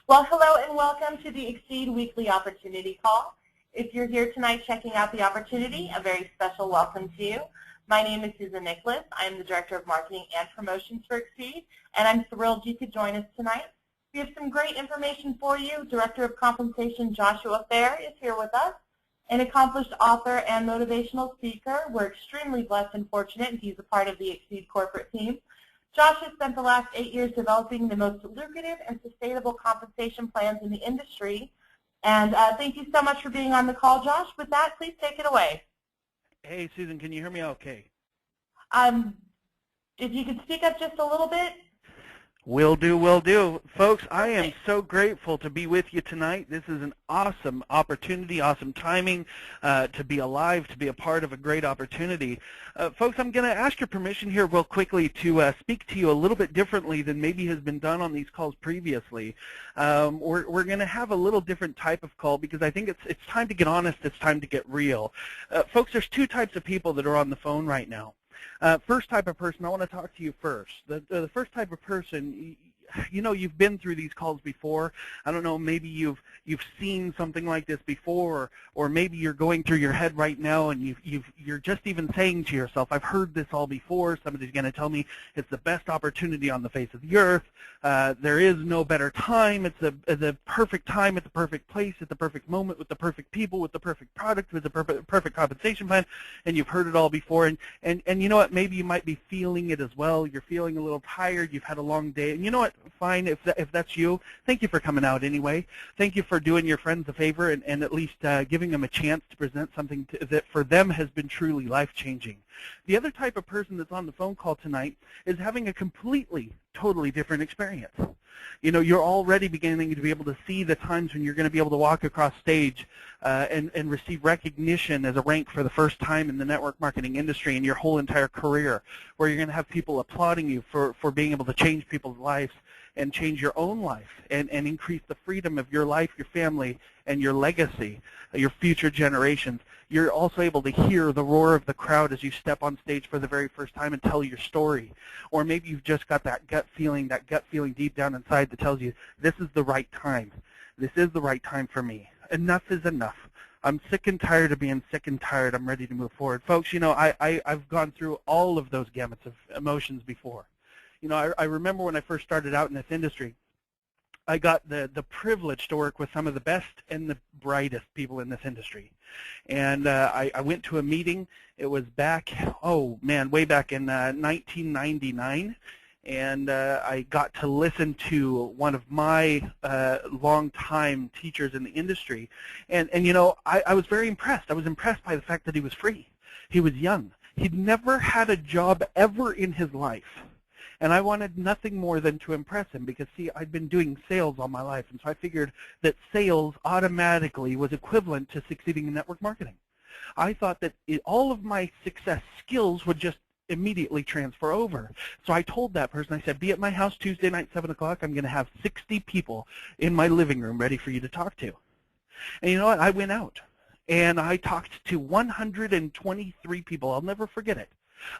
Well, hello and welcome to the Xseed Weekly Opportunity Call. If you're here tonight checking out the opportunity, a very special welcome to you. My name is Susan Nicholas. I am the Director of Marketing and Promotions for Xseed, and I'm thrilled you could join us tonight. We have some great information for you. Director of Compensation Joshua Phair is here with us, an accomplished author and motivational speaker. We're extremely blessed and fortunate, and he's a part of the Xseed corporate team. Josh has spent the last 8 years developing the most lucrative and sustainable compensation plans in the industry. And thank you so much for being on the call, Josh. With that, please take it away. Hey, Susan, can you hear me okay? If you could speak up just a little bit. Will do, will do. Folks, I am so grateful to be with you tonight. This is an awesome opportunity, awesome timing to be alive, to be a part of a great opportunity. Folks, I'm going to ask your permission here real quickly to speak to you a little bit differently than maybe has been done on these calls previously. We're going to have a little different type of call because I think it's time to get honest, it's time to get real. Folks, there's two types of people that are on the phone right now. First type of person, I want to talk to you first. The first type of person, you know, you've been through these calls before. I don't know, maybe you've seen something like this before, or maybe you're going through your head right now and you're just even saying to yourself, I've heard this all before. Somebody's going to tell me it's the best opportunity on the face of the earth. There is no better time. It's the perfect time at the perfect place at the perfect moment with the perfect people with the perfect product with the perfect compensation plan, and you've heard it all before. And you know what? Maybe you might be feeling it as well. You're feeling a little tired. You've had a long day. And you know what? Fine, if that's you, thank you for coming out anyway. Thank you for doing your friends a favor and at least giving them a chance to present something that for them has been truly life-changing. The other type of person that's on the phone call tonight is having a completely, totally different experience. You know, you're already beginning to be able to see the times when you're going to be able to walk across stage and receive recognition as a rank for the first time in the network marketing industry in your whole entire career, where you're going to have people applauding you for being able to change people's lives and change your own life and increase the freedom of your life, your family, and your legacy, your future generations. You're also able to hear the roar of the crowd as you step on stage for the very first time and tell your story. Or maybe you've just got that gut feeling deep down inside that tells you, this is the right time. This is the right time for me. Enough is enough. I'm sick and tired of being sick and tired. I'm ready to move forward. Folks, you know, I've gone through all of those gamuts of emotions before. You know, I remember when I first started out in this industry, I got the privilege to work with some of the best and the brightest people in this industry. And I went to a meeting. It was back, oh man, way back in 1999. And I got to listen to one of my longtime teachers in the industry. And you know, I was very impressed. I was impressed by the fact that he was free. He was young. He'd never had a job ever in his life. And I wanted nothing more than to impress him because, see, I'd been doing sales all my life, and so I figured that sales automatically was equivalent to succeeding in network marketing. I thought that all of my success skills would just immediately transfer over. So I told that person, I said, be at my house Tuesday night, 7 o'clock. I'm going to have 60 people in my living room ready for you to talk to. And you know what? I went out, and I talked to 123 people. I'll never forget it.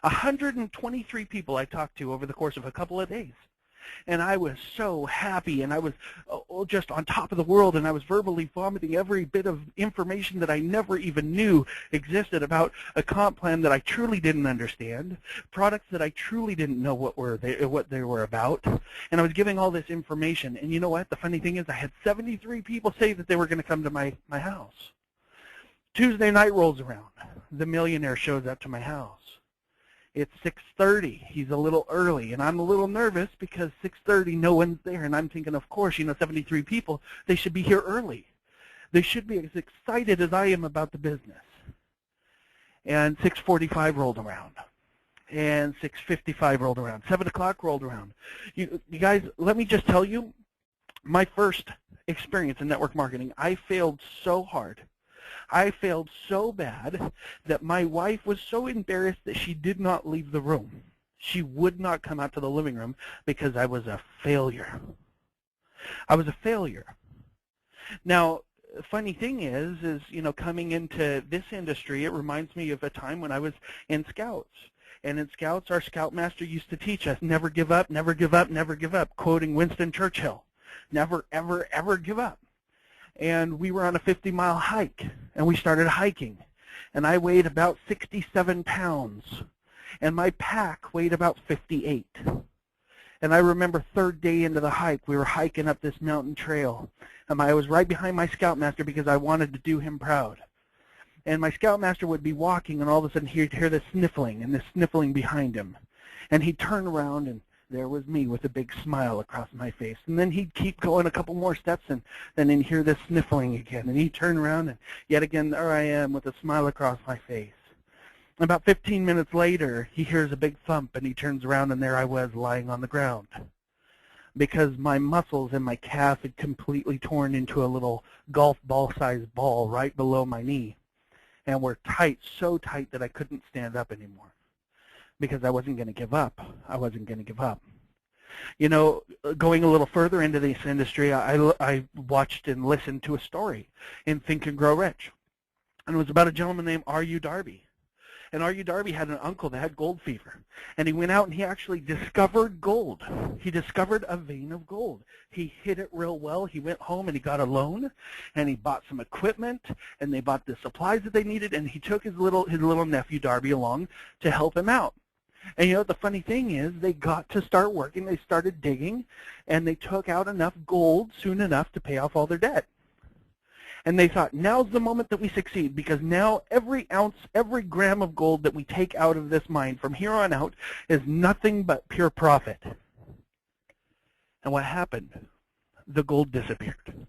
123 people I talked to over the course of a couple of days. And I was so happy, and I was just on top of the world, and I was verbally vomiting every bit of information that I never even knew existed about a comp plan that I truly didn't understand, products that I truly didn't know what they were about, and I was giving all this information. And you know what? The funny thing is I had 73 people say that they were going to come to my house. Tuesday night rolls around. The millionaire shows up to my house. It's 6:30. He's a little early, and I'm a little nervous because 6:30, no one's there, and I'm thinking, of course, you know, 73 people, they should be here early. They should be as excited as I am about the business. And 6:45 rolled around, and 6:55 rolled around, 7 o'clock rolled around. You guys, let me just tell you, my first experience in network marketing, I failed so hard. I failed so bad that my wife was so embarrassed that she did not leave the room. She would not come out to the living room because I was a failure. I was a failure. Now, the funny thing is, you know, coming into this industry, it reminds me of a time when I was in Scouts. And in Scouts, our Scoutmaster used to teach us, never give up, never give up, never give up, quoting Winston Churchill. never, ever, ever give up. And we were on a 50-mile hike, and we started hiking. And I weighed about 67 pounds, and my pack weighed about 58. And I remember third day into the hike, we were hiking up this mountain trail. And I was right behind my Scoutmaster because I wanted to do him proud. And my Scoutmaster would be walking, and all of a sudden he'd hear this sniffling, and this sniffling behind him. And he'd turn around, and there was me with a big smile across my face. And then he'd keep going a couple more steps, and then he'd hear this sniffling again. And he'd turn around, and yet again, there I am with a smile across my face. About 15 minutes later, he hears a big thump, and he turns around, and there I was lying on the ground. Because my muscles in my calf had completely torn into a little golf ball-sized ball right below my knee, and were tight, so tight that I couldn't stand up anymore. Because I wasn't going to give up. I wasn't going to give up. You know, going a little further into this industry, I watched and listened to a story in Think and Grow Rich. And it was about a gentleman named R.U. Darby. And R.U. Darby had an uncle that had gold fever. And he went out and he actually discovered gold. He discovered a vein of gold. He hid it real well. He went home and he got a loan, and he bought some equipment, and they bought the supplies that they needed, and he took his little nephew Darby along to help him out. And you know, the funny thing is, they got to start working. They started digging, and they took out enough gold soon enough to pay off all their debt. And they thought, now's the moment that we succeed, because now every ounce, every gram of gold that we take out of this mine from here on out is nothing but pure profit. And what happened? The gold disappeared.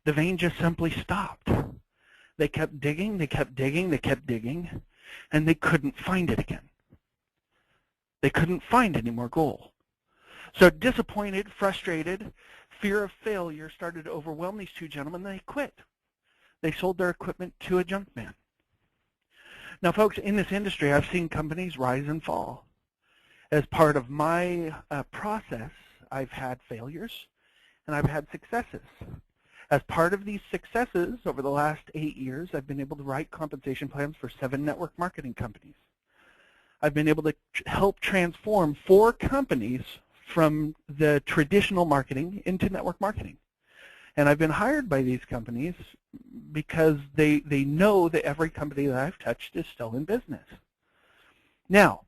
The vein just simply stopped. They kept digging, they kept digging, they kept digging, and they couldn't find it again. They couldn't find any more gold. So disappointed, frustrated, fear of failure started to overwhelm these two gentlemen, and they quit. They sold their equipment to a junk man. Now, folks, in this industry, I've seen companies rise and fall. As part of my process, I've had failures, and I've had successes. As part of these successes, over the last 8 years, I've been able to write compensation plans for 7 network marketing companies. I've been able to help transform 4 companies from the traditional marketing into network marketing. And I've been hired by these companies because they know that every company that I've touched is still in business. Now,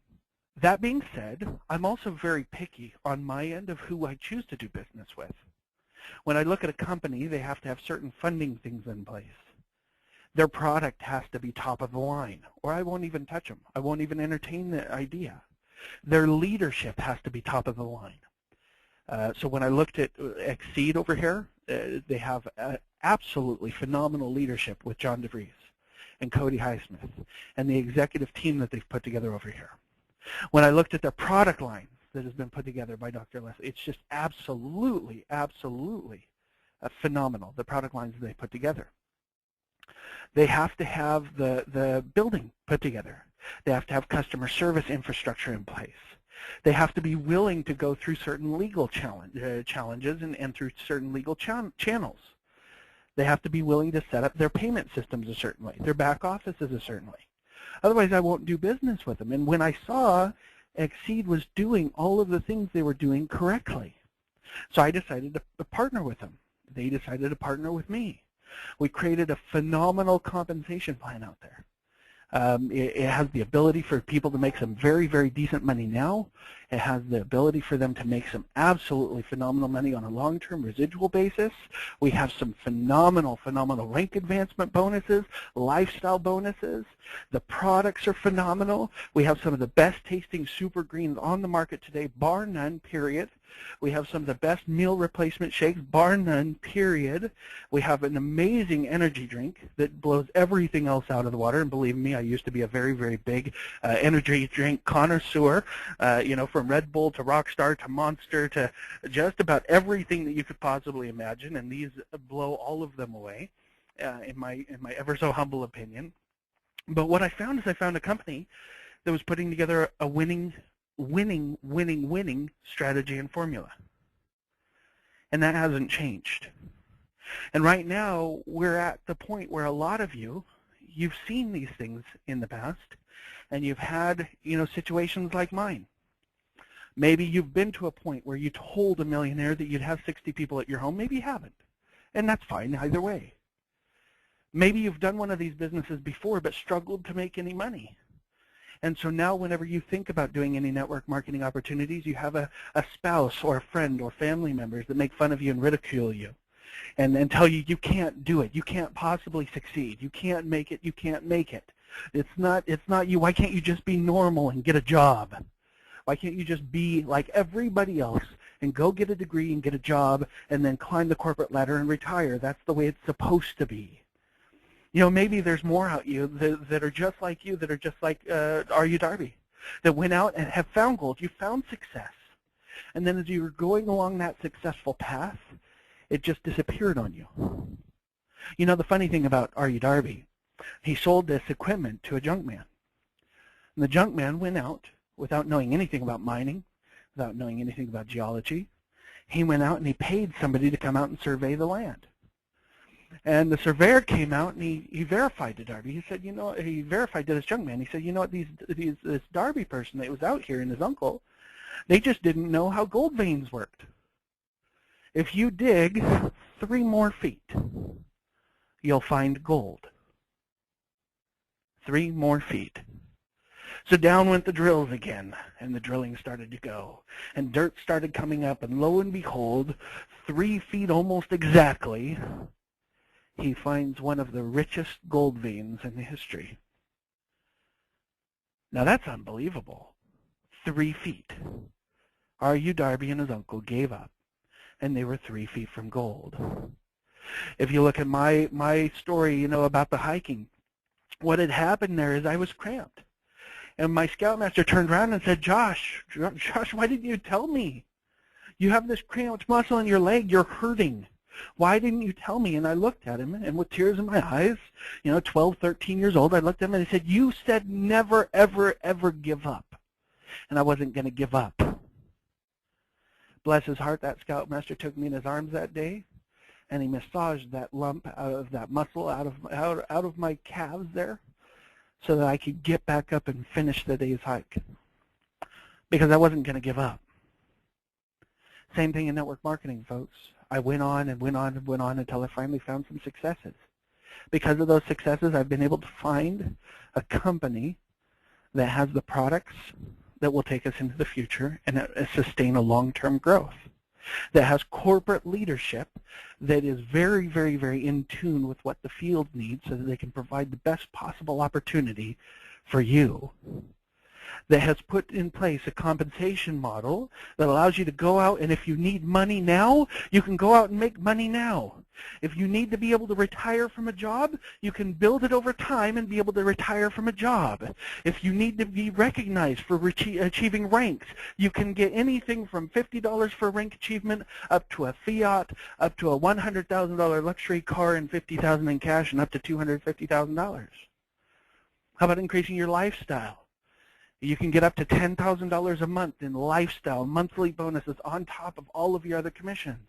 that being said, I'm also very picky on my end of who I choose to do business with. When I look at a company, they have to have certain funding things in place. Their product has to be top of the line, or I won't even touch them. I won't even entertain the idea. Their leadership has to be top of the line. So when I looked at Xseed over here, they have absolutely phenomenal leadership with John DeVries and Cody Highsmith and the executive team that they've put together over here. When I looked at their product line that has been put together by Dr. Leslie, it's just absolutely, absolutely phenomenal, the product lines that they put together. They have to have the building put together. They have to have customer service infrastructure in place. They have to be willing to go through certain legal challenges and through certain legal channels. They have to be willing to set up their payment systems a certain way, their back offices a certain way. Otherwise, I won't do business with them. And when I saw Xseed was doing all of the things they were doing correctly, so I decided to partner with them. They decided to partner with me. We created a phenomenal compensation plan out there. It has the ability for people to make some very, very decent money now. It has the ability for them to make some absolutely phenomenal money on a long-term residual basis. We have some phenomenal rank advancement bonuses, lifestyle bonuses. The products are phenomenal. We have some of the best tasting super greens on the market today, bar none, period. We have some of the best meal replacement shakes, bar none, period. We have an amazing energy drink that blows everything else out of the water. And believe me, I used to be a very, very big energy drink connoisseur, you know, from Red Bull to Rockstar to Monster to just about everything that you could possibly imagine. And these blow all of them away, in my ever so humble opinion. But what I found is I found a company that was putting together a winning strategy and formula. And that hasn't changed. And right now, we're at the point where a lot of you've seen these things in the past, and you've had, you know, situations like mine. Maybe you've been to a point where you told a millionaire that you'd have 60 people at your home. Maybe you haven't, and that's fine either way. Maybe you've done one of these businesses before but struggled to make any money. And so now whenever you think about doing any network marketing opportunities, you have a spouse or a friend or family members that make fun of you and ridicule you and tell you you can't do it. You can't possibly succeed. You can't make it. You can't make it. It's not you. Why can't you just be normal and get a job? Why can't you just be like everybody else and go get a degree and get a job and then climb the corporate ladder and retire? That's the way it's supposed to be. You know, maybe there's more out you that are just like you, that are just like R.U. Darby, that went out and have found gold. You found success. And then as you were going along that successful path, it just disappeared on you. You know, the funny thing about R.U. Darby, he sold this equipment to a junk man. And the junk man went out without knowing anything about mining, without knowing anything about geology. He went out and he paid somebody to come out and survey the land. And the surveyor came out and he verified to Darby. He said, you know, he verified to this junk man. He said, you know what, this Darby person that was out here and his uncle, they just didn't know how gold veins worked. If you dig 3 more feet, you'll find gold. 3 more feet. So down went the drills again, and the drilling started to go, and dirt started coming up, and lo and behold, 3 feet almost exactly, he finds one of the richest gold veins in history. Now that's unbelievable. 3 feet. R.U. Darby and his uncle gave up, and they were 3 feet from gold. If you look at my story, you know, about the hiking, what had happened there is I was cramped. And my scoutmaster turned around and said, Josh, why didn't you tell me? You have this cramped muscle in your leg, you're hurting. Why didn't you tell me? And I looked at him, and with tears in my eyes, you know, 12, 13 years old, I looked at him and I said, you said never, ever, ever give up. And I wasn't going to give up. Bless his heart, that scoutmaster took me in his arms that day, and he massaged that lump out of that muscle, out of my calves there, so that I could get back up and finish the day's hike. Because I wasn't going to give up. Same thing in network marketing, folks. I went on and went on and went on until I finally found some successes. Because of those successes, I've been able to find a company that has the products that will take us into the future and sustain a long-term growth. That has corporate leadership that is very, very, very in tune with what the field needs so that they can provide the best possible opportunity for you. That has put in place a compensation model that allows you to go out, and if you need money now, you can go out and make money now. If you need to be able to retire from a job, you can build it over time and be able to retire from a job. If you need to be recognized for achieving ranks, you can get anything from $50 for rank achievement up to a Fiat, up to a $100,000 luxury car and $50,000 in cash, and up to $250,000. How about increasing your lifestyle? You can get up to $10,000 a month in lifestyle, monthly bonuses on top of all of your other commissions.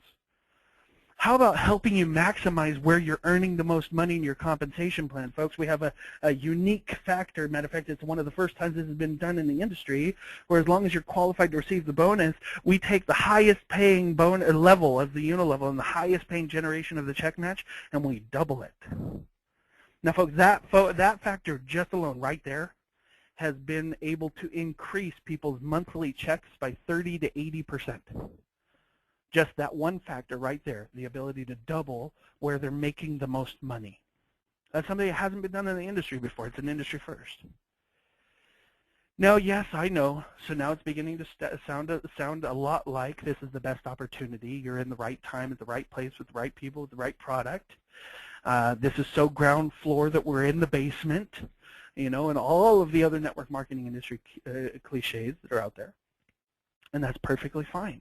How about helping you maximize where you're earning the most money in your compensation plan? Folks, we have a unique factor. Matter of fact, it's one of the first times this has been done in the industry, where as long as you're qualified to receive the bonus, we take the highest paying level of the unilevel and the highest paying generation of the check match, and we double it. Now, folks, that factor just alone right there has been able to increase people's monthly checks by 30 to 80%. Just that one factor right there, the ability to double where they're making the most money. That's something that hasn't been done in the industry before. It's an industry first. Now, yes, I know. So now it's beginning to sound a lot like this is the best opportunity. You're in the right time at the right place with the right people with the right product. This is so ground floor that we're in the basement. You know, and all of the other network marketing industry cliches that are out there. And that's perfectly fine.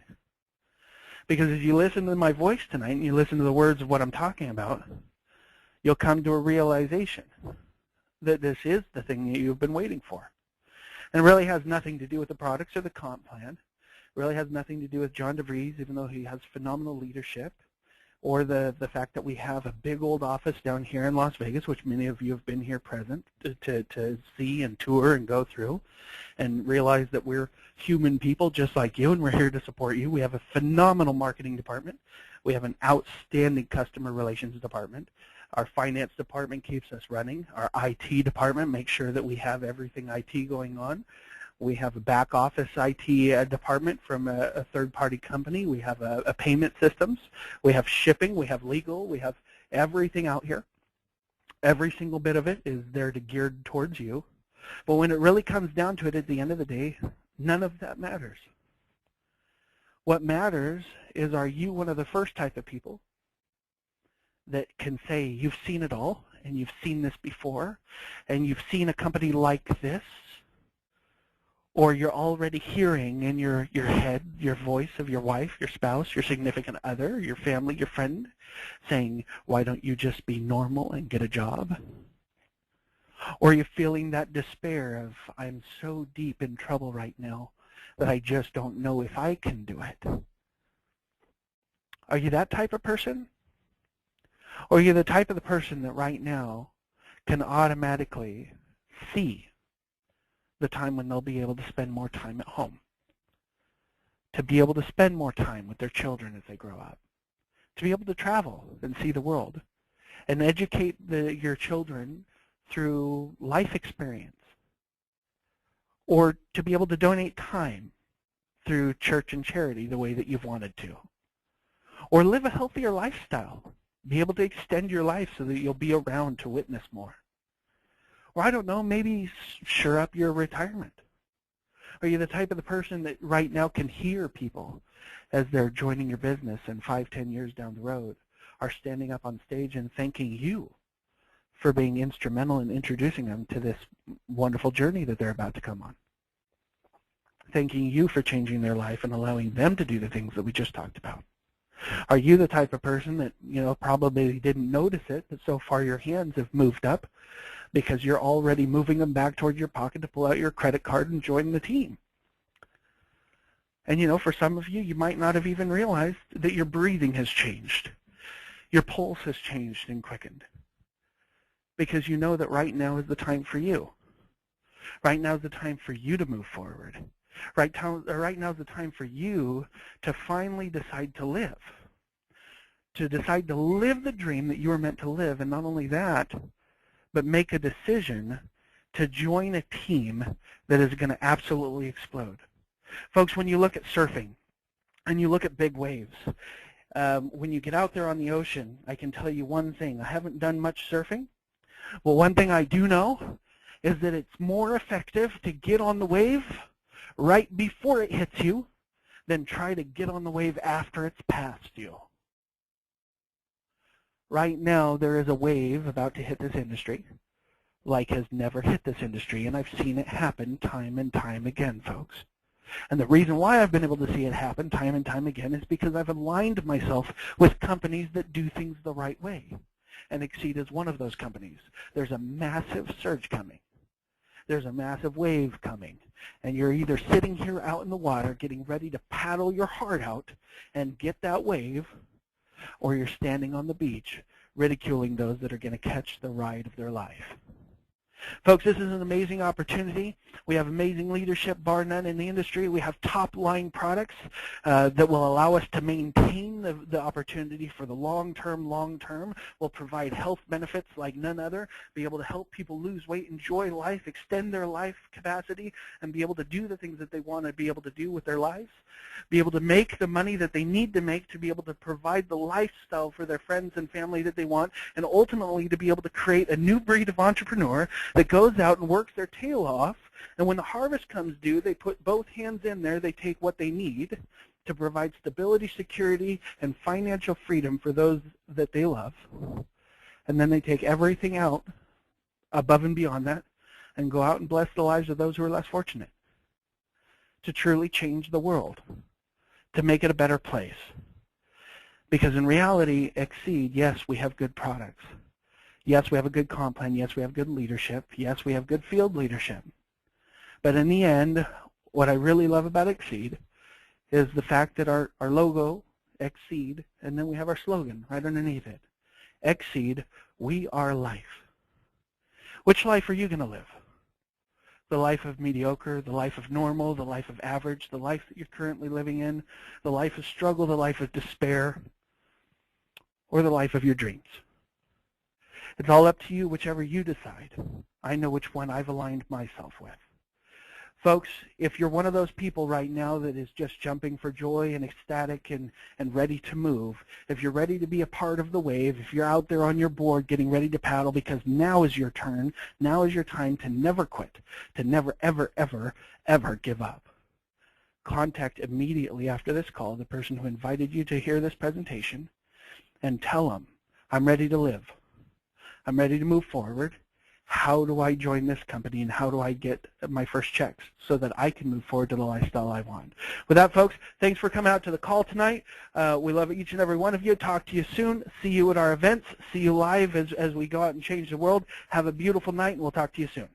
Because as you listen to my voice tonight and you listen to the words of what I'm talking about, you'll come to a realization that this is the thing that you've been waiting for. And it really has nothing to do with the products or the comp plan. It really has nothing to do with John DeVries, even though he has phenomenal leadership. or the fact that we have a big old office down here in Las Vegas, which many of you have been here present to see and tour and go through and realize that we're human people just like you, and we're here to support you. We have a phenomenal marketing department. We have an outstanding customer relations department. Our finance department keeps us running. Our IT department makes sure that we have everything IT going on. We have a back office IT department from a third-party company. We have a payment systems. We have shipping. We have legal. We have everything out here. Every single bit of it is there to geared towards you. But when it really comes down to it at the end of the day, none of that matters. What matters is, are you one of the first type of people that can say you've seen it all and you've seen this before and you've seen a company like this? Or you're already hearing in your head your voice of your wife, your spouse, your significant other, your family, your friend saying, why don't you just be normal and get a job? Or are you feeling that despair of, I'm so deep in trouble right now that I just don't know if I can do it? Are you that type of person? Or are you the type of the person that right now can automatically see the time when they'll be able to spend more time at home, to be able to spend more time with their children as they grow up, to be able to travel and see the world, and educate your children through life experience, or to be able to donate time through church and charity the way that you've wanted to, or live a healthier lifestyle, be able to extend your life so that you'll be around to witness more. Or I don't know, maybe shore up your retirement. Are you the type of the person that right now can hear people as they're joining your business and 5, 10 years down the road are standing up on stage and thanking you for being instrumental in introducing them to this wonderful journey that they're about to come on? Thanking you for changing their life and allowing them to do the things that we just talked about. Are you the type of person that, probably didn't notice it, but so far your hands have moved up because you're already moving them back towards your pocket to pull out your credit card and join the team? And for some of you, you might not have even realized that your breathing has changed. Your pulse has changed and quickened. Because you know that right now is the time for you. Right now is the time for you to move forward. Right now is the time for you to finally decide to live. To decide to live the dream that you were meant to live, and not only that, but make a decision to join a team that is going to absolutely explode. Folks, when you look at surfing and you look at big waves, when you get out there on the ocean, I can tell you one thing. I haven't done much surfing. Well, one thing I do know is that it's more effective to get on the wave right before it hits you than try to get on the wave after it's passed you. Right now, there is a wave about to hit this industry like has never hit this industry, and I've seen it happen time and time again, folks. And the reason why I've been able to see it happen time and time again is because I've aligned myself with companies that do things the right way. And Xseed is one of those companies. There's a massive surge coming. There's a massive wave coming. And you're either sitting here out in the water getting ready to paddle your heart out and get that wave, or you're standing on the beach ridiculing those that are going to catch the ride of their life. Folks, this is an amazing opportunity. We have amazing leadership, bar none, in the industry. We have top-line products that will allow us to maintain the opportunity for the long-term. We'll provide health benefits like none other, be able to help people lose weight, enjoy life, extend their life capacity, and be able to do the things that they want to be able to do with their lives, be able to make the money that they need to make to be able to provide the lifestyle for their friends and family that they want, and ultimately to be able to create a new breed of entrepreneur that goes out and works their tail off, and when the harvest comes due, they put both hands in there, they take what they need to provide stability, security, and financial freedom for those that they love, and then they take everything out above and beyond that and go out and bless the lives of those who are less fortunate, to truly change the world, to make it a better place. Because in reality, Xseed, yes, we have good products. Yes, we have a good comp plan. Yes, we have good leadership. Yes, we have good field leadership. But in the end, what I really love about Xseed is the fact that our logo Xseed, and then we have our slogan right underneath it. Xseed, we are life. Which life are you going to live? The life of mediocre, the life of normal, the life of average, the life that you're currently living in, the life of struggle, the life of despair, or the life of your dreams? It's all up to you, whichever you decide. I know which one I've aligned myself with. Folks, if you're one of those people right now that is just jumping for joy and ecstatic and ready to move, if you're ready to be a part of the wave, if you're out there on your board getting ready to paddle because now is your turn, now is your time to never quit, to never, ever, ever, ever give up. Contact immediately after this call the person who invited you to hear this presentation and tell them, I'm ready to live. I'm ready to move forward. How do I join this company, and how do I get my first checks so that I can move forward to the lifestyle I want? With that, folks, thanks for coming out to the call tonight. We love each and every one of you. Talk to you soon. See you at our events. See you live as we go out and change the world. Have a beautiful night, and we'll talk to you soon.